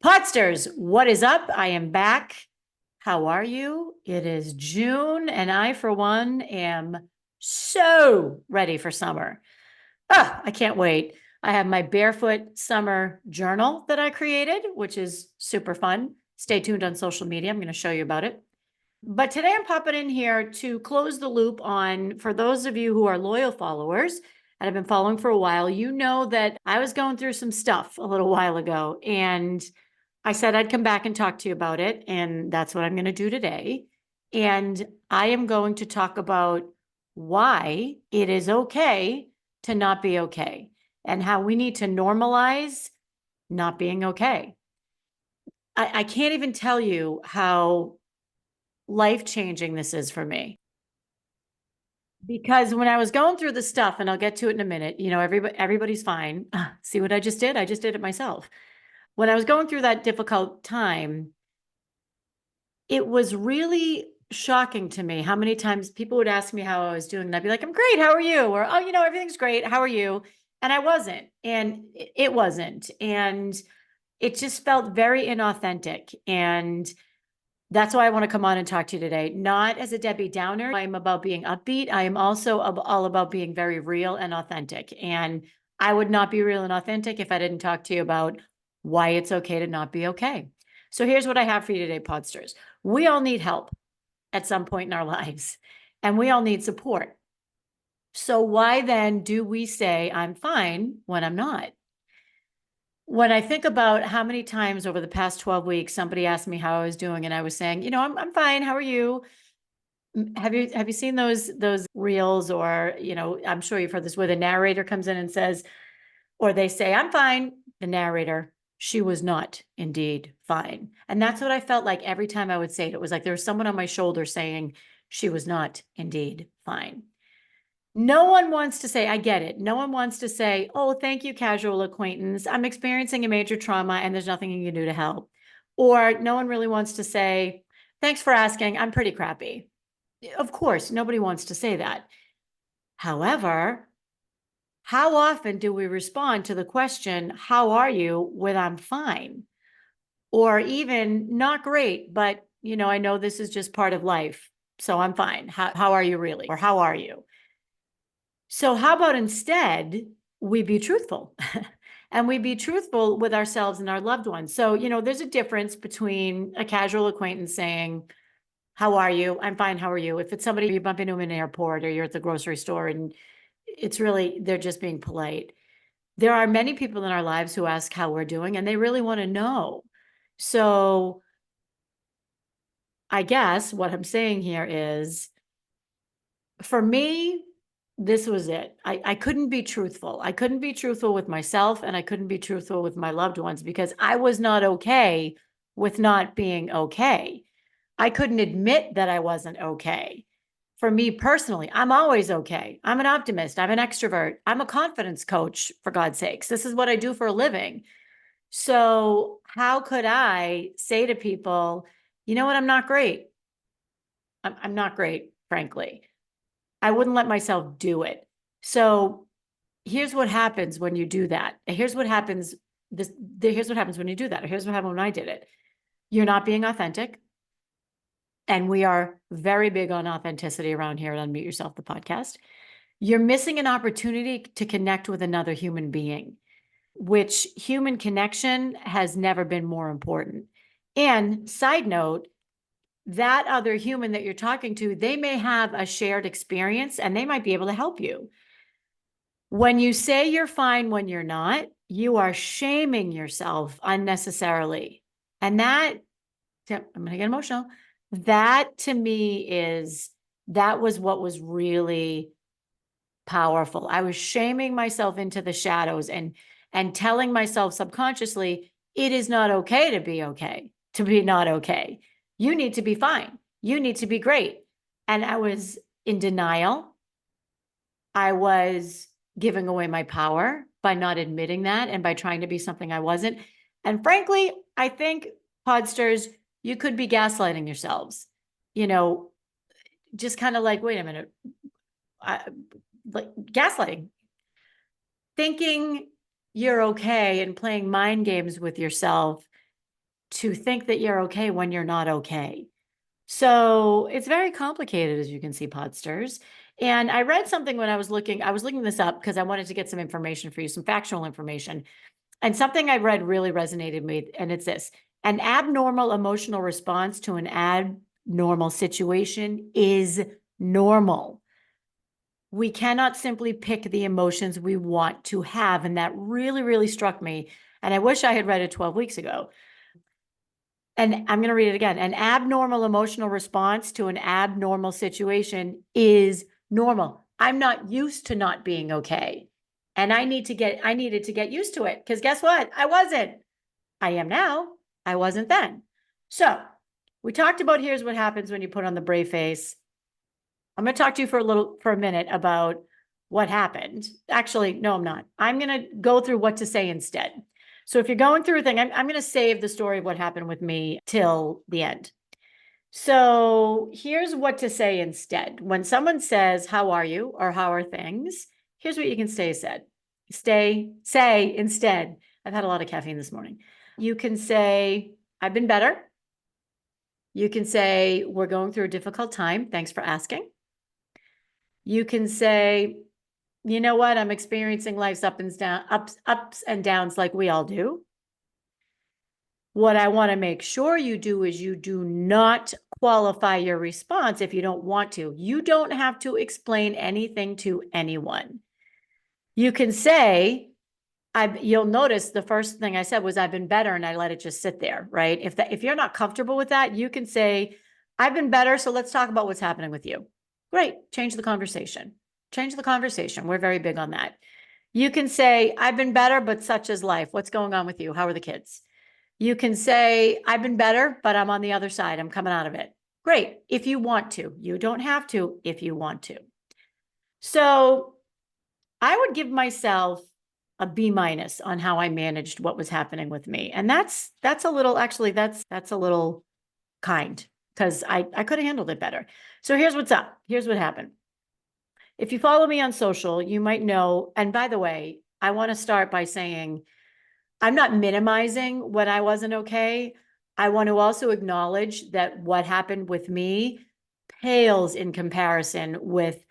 Podsters, what is up? I am back. How are you? It is June, and I, for one, am so ready for summer. I can't wait. I have my barefoot summer journal that I created, which is super fun. Stay tuned on social media. I'm going to show you about it. But today I'm popping in here to close the loop on, for those of you who are loyal followers and have been following for a while, you know that I was going through some stuff a little while ago, and I said I'd come back and talk to you about it, and that's what I'm going to do today. And I am going to talk about why it is okay to not be okay and how we need to normalize not being okay. I can't even tell you how life-changing this is for me. Because when I was going through the stuff, and I'll get to it in a minute, everybody's fine. See what I just did? I just did it myself. When I was going through that difficult time, it was really shocking to me how many times people would ask me how I was doing, and I'd be like, I'm great, how are you? Or, oh, everything's great, how are you? And I wasn't, and it wasn't. And it just felt very inauthentic. And that's why I want to come on and talk to you today, not as a Debbie Downer. I'm about being upbeat. I am also all about being very real and authentic. And I would not be real and authentic if I didn't talk to you about why it's okay to not be okay. So here's what I have for you today, Podsters. We all need help at some point in our lives, and we all need support. So why then do we say I'm fine when I'm not? When I think about how many times over the past 12 weeks somebody asked me how I was doing, and I was saying, I'm fine. How are you? Have you seen those reels, or I'm sure you've heard this, where the narrator comes in and says, or they say, I'm fine. The narrator, she was not indeed fine. And that's what I felt like every time I would say it. It was like there was someone on my shoulder saying she was not indeed fine. No one wants to say, I get it. No one wants to say, oh, thank you, casual acquaintance. I'm experiencing a major trauma and there's nothing you can do to help. Or no one really wants to say, thanks for asking. I'm pretty crappy. Of course, nobody wants to say that. However, how often do we respond to the question, how are you, with I'm fine? Or even not great, but I know this is just part of life, so I'm fine. How are you really? Or how are you? So how about instead we be truthful and we be truthful with ourselves and our loved ones. So, there's a difference between a casual acquaintance saying, how are you? I'm fine. How are you? If it's somebody you bump into in an airport or you're at the grocery store and it's really, they're just being polite. There are many people in our lives who ask how we're doing and they really want to know. So I guess what I'm saying here is, for me, this was it. I couldn't be truthful. I couldn't be truthful with myself and I couldn't be truthful with my loved ones because I was not okay with not being okay. I couldn't admit that I wasn't okay. For me personally, I'm always okay. I'm an optimist. I'm an extrovert. I'm a confidence coach, for God's sakes. This is what I do for a living. So how could I say to people, you know what? I'm not great. I'm not great, frankly. I wouldn't let myself do it. So here's what happens when you do that. Here's what happens. Here's what happens when you do that. Here's what happened when I did it. You're not being authentic. And we are very big on authenticity around here at Unmute Yourself, the podcast. You're missing an opportunity to connect with another human being, which human connection has never been more important. And side note, that other human that you're talking to, they may have a shared experience and they might be able to help you. When you say you're fine when you're not, you are shaming yourself unnecessarily. And that, I'm going to get emotional. That to me that was what was really powerful. I was shaming myself into the shadows and telling myself subconsciously, it is not okay to be okay, to be not okay. You need to be fine. You need to be great. And I was in denial. I was giving away my power by not admitting that and by trying to be something I wasn't. And frankly, I think, Podsters, you could be gaslighting yourselves, just kind of like, wait a minute, like gaslighting, thinking you're okay and playing mind games with yourself to think that you're okay when you're not okay. So it's very complicated, as you can see, Podsters. And I read something when I was looking this up because I wanted to get some information for you, some factual information. And something I read really resonated with me, and it's this: an abnormal emotional response to an abnormal situation is normal. We cannot simply pick the emotions we want to have. And that really, really struck me. And I wish I had read it 12 weeks ago. And I'm going to read it again. An abnormal emotional response to an abnormal situation is normal. I'm not used to not being okay. And I needed to get used to it, because guess what? I wasn't. I am now. I wasn't then. So we talked about, here's what happens when you put on the brave face. I'm going to talk to you for a minute about what happened. Actually, no, I'm not. I'm going to go through what to say instead. So if you're going through a thing, I'm going to save the story of what happened with me till the end. So here's what to say instead. When someone says, how are you? Or how are things? Here's what you can say instead. I've had a lot of caffeine this morning. You can say, I've been better. You can say, we're going through a difficult time. Thanks for asking. You can say, you know what? I'm experiencing life's ups and downs like we all do. What I want to make sure you do is you do not qualify your response if you don't want to. You don't have to explain anything to anyone. You can say, you'll notice the first thing I said was, I've been better, and I let it just sit there, right? If you're not comfortable with that, you can say, I've been better, so let's talk about what's happening with you. Great, change the conversation. Change the conversation. We're very big on that. You can say, I've been better, but such is life. What's going on with you? How are the kids? You can say, I've been better, but I'm on the other side. I'm coming out of it. Great, if you want to. You don't have to if you want to. So I would give myself a B- on how I managed what was happening with me. And that's a little, actually, that's a little kind, because I could have handled it better. So here's what's up. Here's what happened. If you follow me on social, you might know, and by the way, I want to start by saying, I'm not minimizing when I wasn't okay. I want to also acknowledge that what happened with me pales in comparison with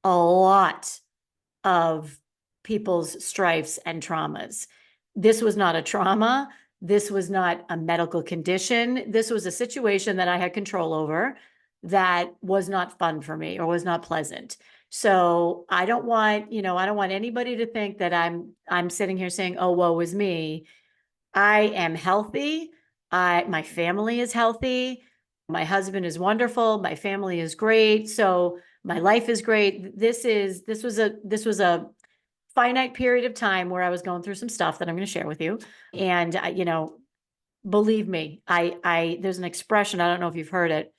a lot of people's strifes and traumas. This was not a trauma. This was not a medical condition. This was a situation that I had control over that was not fun for me or was not pleasant. So I don't want anybody to think that I'm sitting here saying, oh, woe is me. I am healthy. My family is healthy. My husband is wonderful. My family is great. So my life is great. This was a finite period of time where I was going through some stuff that I'm going to share with you. And believe me, there's an expression, I don't know if you've heard it,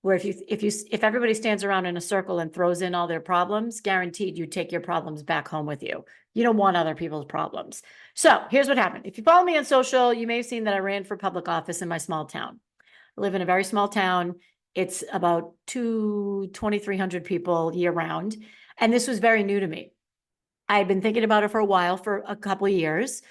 where if everybody stands around in a circle and throws in all their problems, guaranteed you take your problems back home with you. You don't want other people's problems. So here's what happened. If you follow me on social, you may have seen that I ran for public office in my small town. I live in a very small town. It's about 2,300 people year round. And this was very new to me. I had been thinking about it for a while, for a couple of years.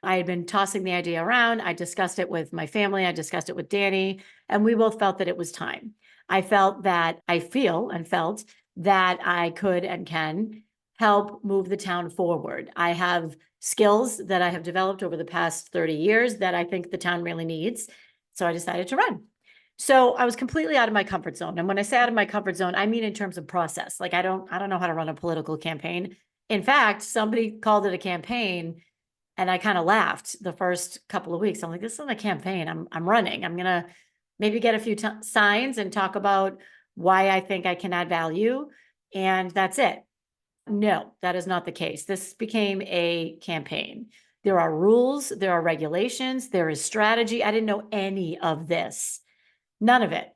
I had been tossing the idea around. I discussed it with my family. I discussed it with Danny, and we both felt that it was time. I felt that I felt that I could and can help move the town forward. I have skills that I have developed over the past 30 years that I think the town really needs. So I decided to run. So I was completely out of my comfort zone. And when I say out of my comfort zone, I mean in terms of process. Like I don't know how to run a political campaign. In fact, somebody called it a campaign, and I kind of laughed the first couple of weeks. I'm like, this isn't a campaign. I'm running. I'm going to maybe get a few signs and talk about why I think I can add value. And that's it. No, that is not the case. This became a campaign. There are rules, there are regulations, there is strategy. I didn't know any of this, none of it.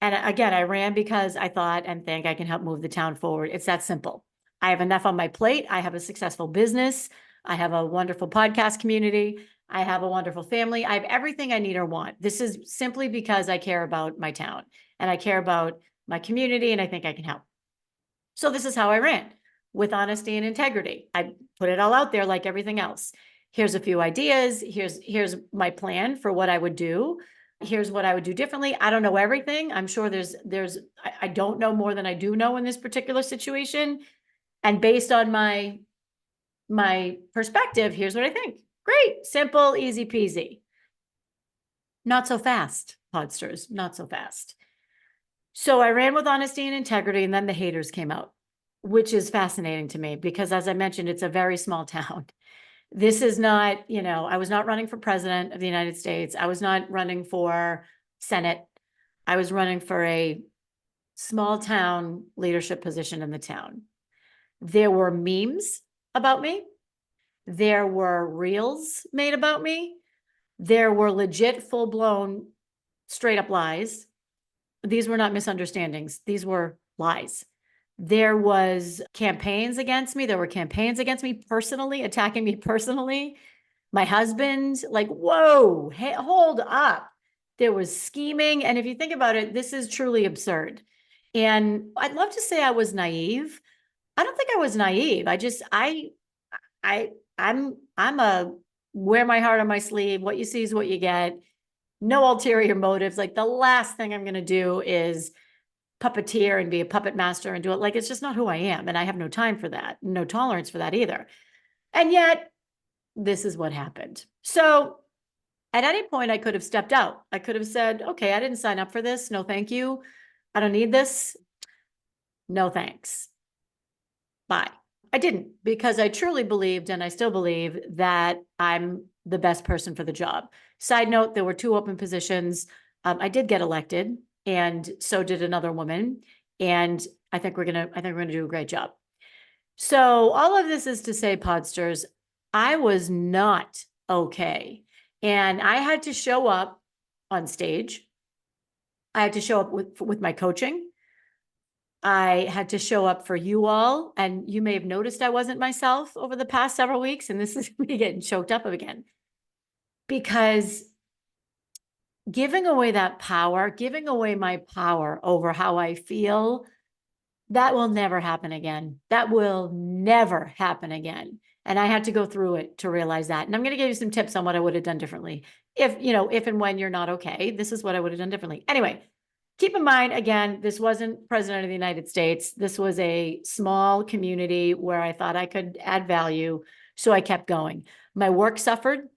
And again, I ran because I thought and think I can help move the town forward. It's that simple. I have enough on my plate. I have a successful business. I have a wonderful podcast community. I have a wonderful family. I have everything I need or want. This is simply because I care about my town and I care about my community, and I think I can help. So this is how I ran, with honesty and integrity. I put it all out there like everything else. Here's a few ideas. Here's my plan for what I would do. Here's what I would do differently. I don't know everything. I'm sure I don't know more than I do know in this particular situation. And based on my perspective, here's what I think. Great, simple, easy peasy. Not so fast, podsters, not so fast. So I ran with honesty and integrity, and then the haters came out, which is fascinating to me because, as I mentioned, it's a very small town. This is not, I was not running for president of the United States. I was not running for Senate. I was running for a small town leadership position in the town. There were memes about me. There were reels made about me. There were legit, full-blown, straight-up lies. These were not misunderstandings. These were lies. There was campaigns against me. There were campaigns against me personally, attacking me personally. My husband, like, whoa, hey, hold up. There was scheming. And if you think about it, this is truly absurd. And I'd love to say I was naive. I don't think I was naive. I'm a wear my heart on my sleeve. What you see is what you get. No ulterior motives. Like, the last thing I'm going to do is puppeteer and be a puppet master and do it. Like, it's just not who I am. And I have no time for that, no tolerance for that either. And yet this is what happened. So at any point I could have stepped out. I could have said, okay, I didn't sign up for this. No, thank you. I don't need this. No, thanks. Bye. I didn't, because I truly believed, and I still believe, that I'm the best person for the job. Side note, there were 2 open positions. I did get elected, and so did another woman. And I think we're gonna do a great job. So all of this is to say, podsters, I was not okay. And I had to show up on stage. I had to show up with my coaching. I had to show up for you all. And you may have noticed I wasn't myself over the past several weeks. And this is me getting choked up again. Because giving away that power, giving away my power over how I feel, that will never happen again. That will never happen again. And I had to go through it to realize that. And I'm going to give you some tips on what I would have done differently. If and when you're not okay, this is what I would have done differently. Anyway, keep in mind, again, this wasn't president of the United States. This was a small community where I thought I could add value. So I kept going. My work suffered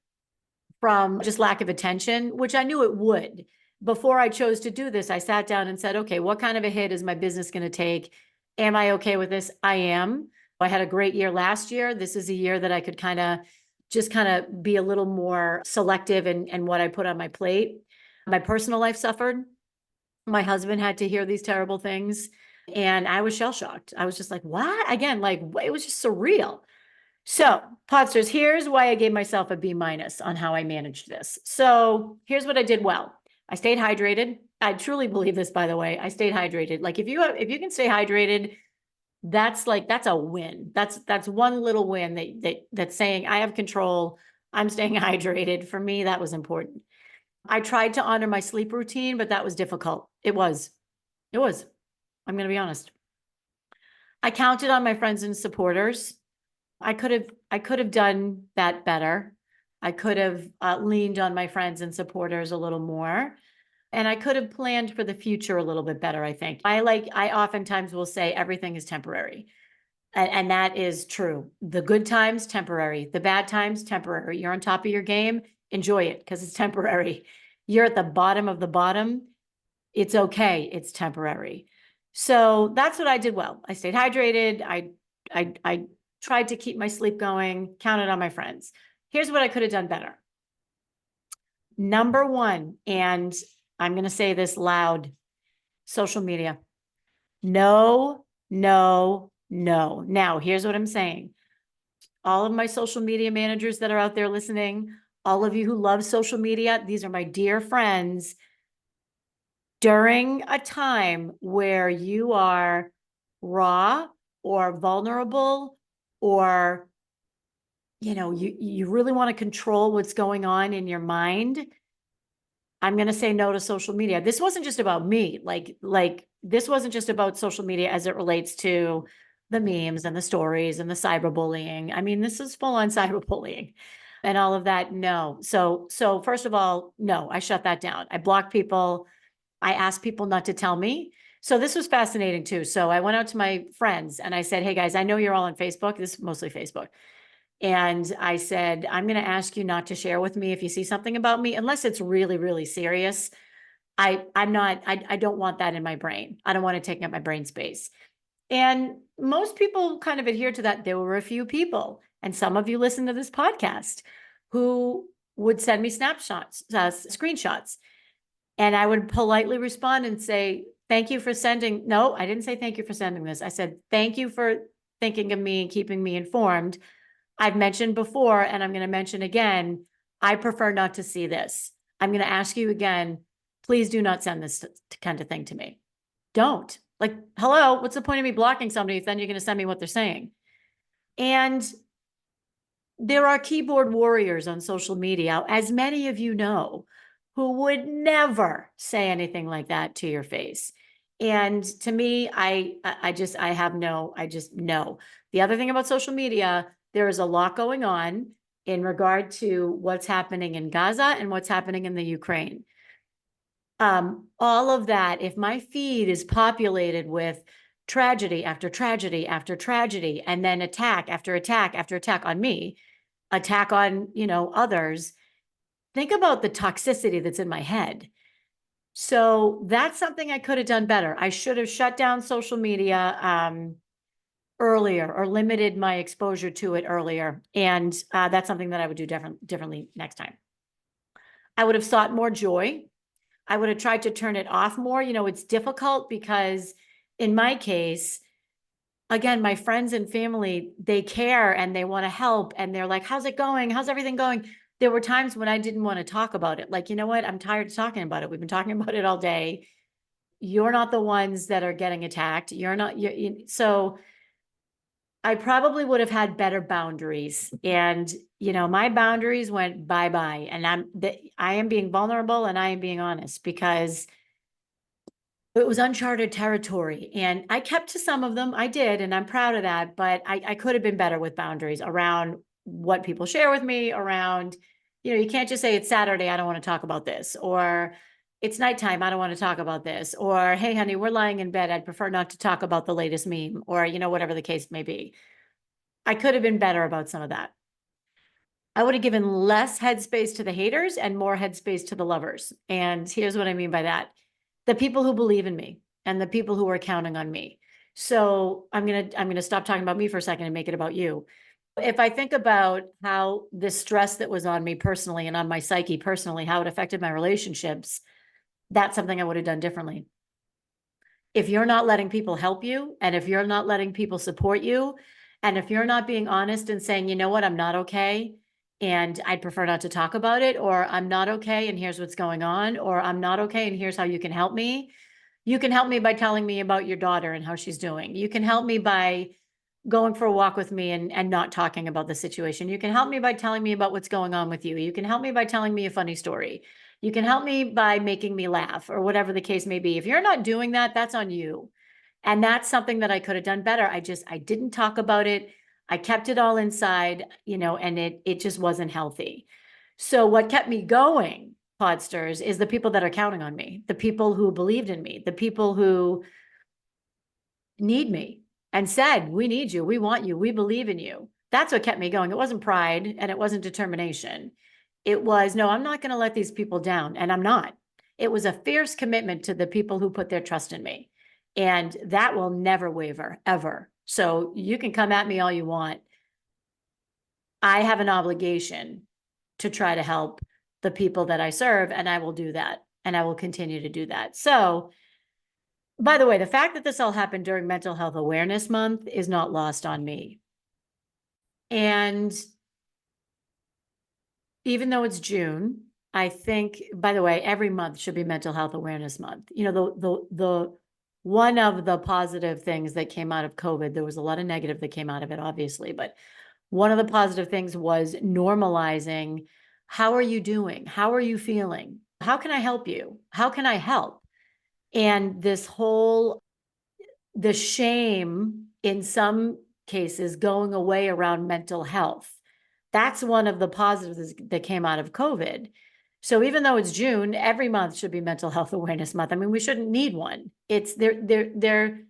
from just lack of attention, which I knew it would. Before I chose to do this, I sat down and said, okay, what kind of a hit is my business going to take? Am I okay with this? I am. I had a great year last year. This is a year that I could kind of be a little more selective in what I put on my plate. My personal life suffered. My husband had to hear these terrible things, and I was shell-shocked. I was just like, what? Again, like, it was just surreal. So, podsters, here's why I gave myself a B- on how I managed this. So here's what I did well. I stayed hydrated. I truly believe this, by the way. I stayed hydrated. Like, if you can stay hydrated, that's a win. That's one little win that's saying I have control. I'm staying hydrated. For me, that was important. I tried to honor my sleep routine, but that was difficult. It was. I'm going to be honest. I counted on my friends and supporters. I could have done that better. I could have leaned on my friends and supporters a little more. And I could have planned for the future a little bit better, I think. I oftentimes will say everything is temporary. And that is true. The good times, temporary. The bad times, temporary. You're on top of your game, enjoy it because it's temporary. You're at the bottom of the bottom, it's okay, it's temporary. So that's what I did well. I stayed hydrated. I tried to keep my sleep going, counted on my friends. Here's what I could have done better. Number 1, and I'm going to say this loud, social media. No, no, no. Now, here's what I'm saying. All of my social media managers that are out there listening, all of you who love social media, these are my dear friends. During a time where you are raw or vulnerable, or you really want to control what's going on in your mind, I'm going to say no to social media. This wasn't just about me. Like this wasn't just about social media as it relates to the memes and the stories and the cyberbullying. I mean, this is full on cyberbullying. and all of that. No. So first of all, no, I shut that down. I block people. I ask people not to tell me. So this was fascinating too. So I went out to my friends and I said, hey guys, I know you're all on Facebook. This is mostly Facebook. And I said, I'm going to ask you not to share with me if you see something about me, unless it's really, really serious. I don't want that in my brain. I don't want it taking up my brain space. And most people kind of adhere to that. There were a few people, and some of you listen to this podcast, who would send me snapshots, screenshots. And I would politely respond and say, thank you for sending. No, I didn't say thank you for sending this. I said, thank you for thinking of me and keeping me informed. I've mentioned before, and I'm going to mention again, I prefer not to see this. I'm going to ask you again, please do not send this kind of thing to me. Don't. Like, hello, what's the point of me blocking somebody if then you're going to send me what they're saying? And there are keyboard warriors on social media, as many of you know, who would never say anything like that to your face. And to me, I just know. The other thing about social media, there is a lot going on in regard to what's happening in Gaza and what's happening in the Ukraine. All of that, if my feed is populated with tragedy after tragedy after tragedy, and then attack after attack after attack on me, attack on, others, think about the toxicity that's in my head. So that's something I could have done better. I should have shut down social media earlier, or limited my exposure to it earlier. And that's something that I would do differently next time. I would have sought more joy. I would have tried to turn it off more. It's difficult because in my case, again, my friends and family, they care and they want to help. And they're like, how's it going? How's everything going? There were times when I didn't want to talk about it. Like, you know what? I'm tired of talking about it. We've been talking about it all day. You're not the ones that are getting attacked. You're not. So I probably would have had better boundaries. And, my boundaries went bye-bye. And I am being vulnerable and I am being honest, because it was uncharted territory. And I kept to some of them. I did, and I'm proud of that. But I could have been better with boundaries around what people share with me, around, you can't just say it's Saturday, I don't want to talk about this, or it's nighttime, I don't want to talk about this, or hey, honey, we're lying in bed, I'd prefer not to talk about the latest meme, or, whatever the case may be. I could have been better about some of that. I would have given less headspace to the haters and more headspace to the lovers. And here's what I mean by that. The people who believe in me and the people who are counting on me. So I'm going to stop talking about me for a second and make it about you. If I think about how the stress that was on me personally and on my psyche personally, how it affected my relationships, that's something I would have done differently. If you're not letting people help you, and if you're not letting people support you, and if you're not being honest and saying, you know what, I'm not okay, and I'd prefer not to talk about it, or I'm not okay and here's what's going on, or I'm not okay and here's how you can help me. You can help me by telling me about your daughter and how she's doing. You can help me by going for a walk with me and not talking about the situation. You can help me by telling me about what's going on with you. You can help me by telling me a funny story. You can help me by making me laugh, or whatever the case may be. If you're not doing that, that's on you. And that's something that I could have done better. I didn't talk about it. I kept it all inside, and it just wasn't healthy. So what kept me going, Podsters, is the people that are counting on me, the people who believed in me, the people who need me and said, we need you, we want you, we believe in you. That's what kept me going. It wasn't pride and it wasn't determination. It was, no, I'm not going to let these people down. And I'm not. It was a fierce commitment to the people who put their trust in me. And that will never waver, ever. So you can come at me all you want. I have an obligation to try to help the people that I serve, and I will do that. And I will continue to do that. So, by the way, the fact that this all happened during Mental Health Awareness Month is not lost on me. And even though it's June, I think, by the way, every month should be Mental Health Awareness Month. The one of the positive things that came out of COVID, there was a lot of negative that came out of it, obviously, but one of the positive things was normalizing. How are you doing? How are you feeling? How can I help you? How can I help? And the shame in some cases going away around mental health. That's one of the positives that came out of COVID. So even though it's June, every month should be Mental Health Awareness Month. I mean, we shouldn't need one. It's there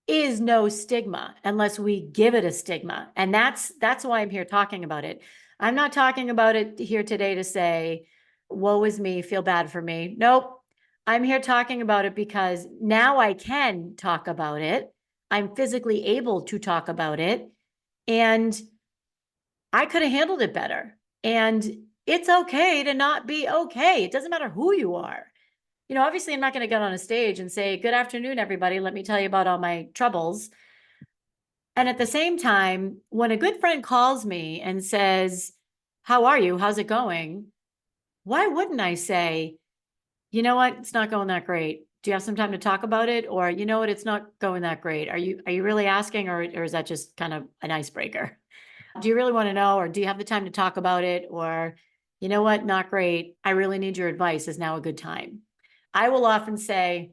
is no stigma unless we give it a stigma. And that's why I'm here talking about it. I'm not talking about it here today to say, woe is me, feel bad for me. Nope. I'm here talking about it because now I can talk about it. I'm physically able to talk about it. And I could have handled it better. And it's okay to not be okay. It doesn't matter who you are. Obviously, I'm not going to get on a stage and say, good afternoon, everybody. Let me tell you about all my troubles. And at the same time, when a good friend calls me and says, how are you? How's it going? Why wouldn't I say, you know what? It's not going that great. Do you have some time to talk about it? Or, you know what? It's not going that great. Are you really asking, or is that just kind of an icebreaker? Do you really want to know, or do you have the time to talk about it? Or, you know what? Not great. I really need your advice. Is now a good time? I will often say,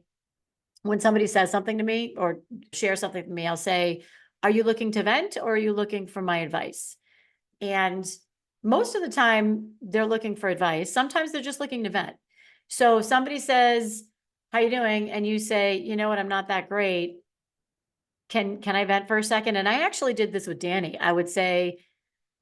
when somebody says something to me or share something to me, I'll say, are you looking to vent, or are you looking for my advice? And most of the time they're looking for advice. Sometimes they're just looking to vent. So if somebody says, how you doing? And you say, you know what? I'm not that great. Can I vent for a second? And I actually did this with Danny. I would say,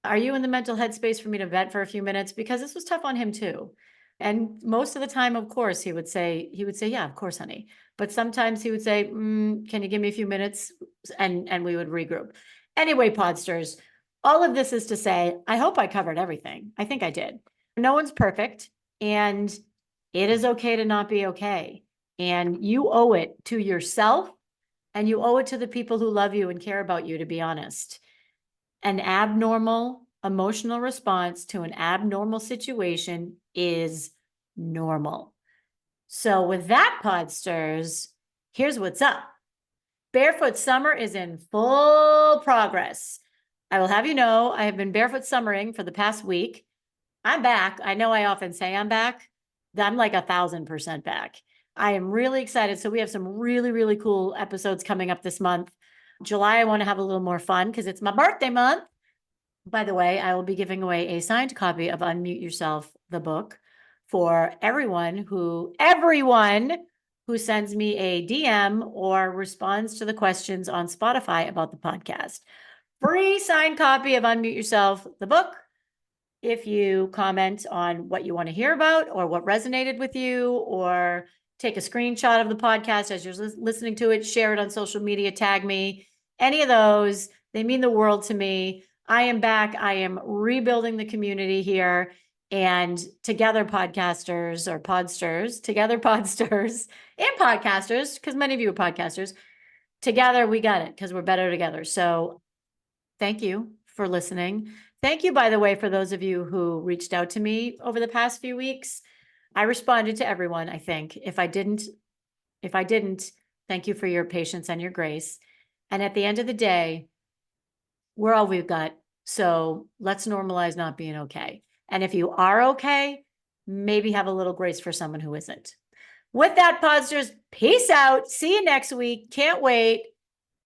are you in the mental headspace for me to vent for a few minutes? Because this was tough on him too. And most of the time, of course, he would say, yeah, of course, honey. But sometimes he would say, can you give me a few minutes? And we would regroup. Anyway, Podsters, all of this is to say, I hope I covered everything. I think I did. No one's perfect, and it is okay to not be okay. And you owe it to yourself, and you owe it to the people who love you and care about you, to be honest. An abnormal emotional response to an abnormal situation is normal. So with that, Podsters, here's what's up. Barefoot summer is in full progress. I will have you know, I have been barefoot summering for the past week. I'm back. I know I often say I'm back. I'm like 1,000% back. I am really excited. So we have some really, really cool episodes coming up this month. July, I want to have a little more fun because it's my birthday month. By the way, I will be giving away a signed copy of Unmute Yourself, the book, for everyone who sends me a DM or responds to the questions on Spotify about the podcast. Free signed copy of Unmute Yourself, the book. If you comment on what you want to hear about or what resonated with you, or take a screenshot of the podcast as you're listening to it, share it on social media, tag me, any of those, they mean the world to me. I am back. I am rebuilding the community here, and together podcasters or podsters, together podsters and podcasters, because many of you are podcasters, together we got it because we're better together. So thank you for listening. Thank you, by the way, for those of you who reached out to me over the past few weeks. I responded to everyone, I think. If I didn't, thank you for your patience and your grace. And at the end of the day, we're all we've got. So let's normalize not being okay. And if you are okay, maybe have a little grace for someone who isn't. With that, Podsters, peace out. See you next week. Can't wait.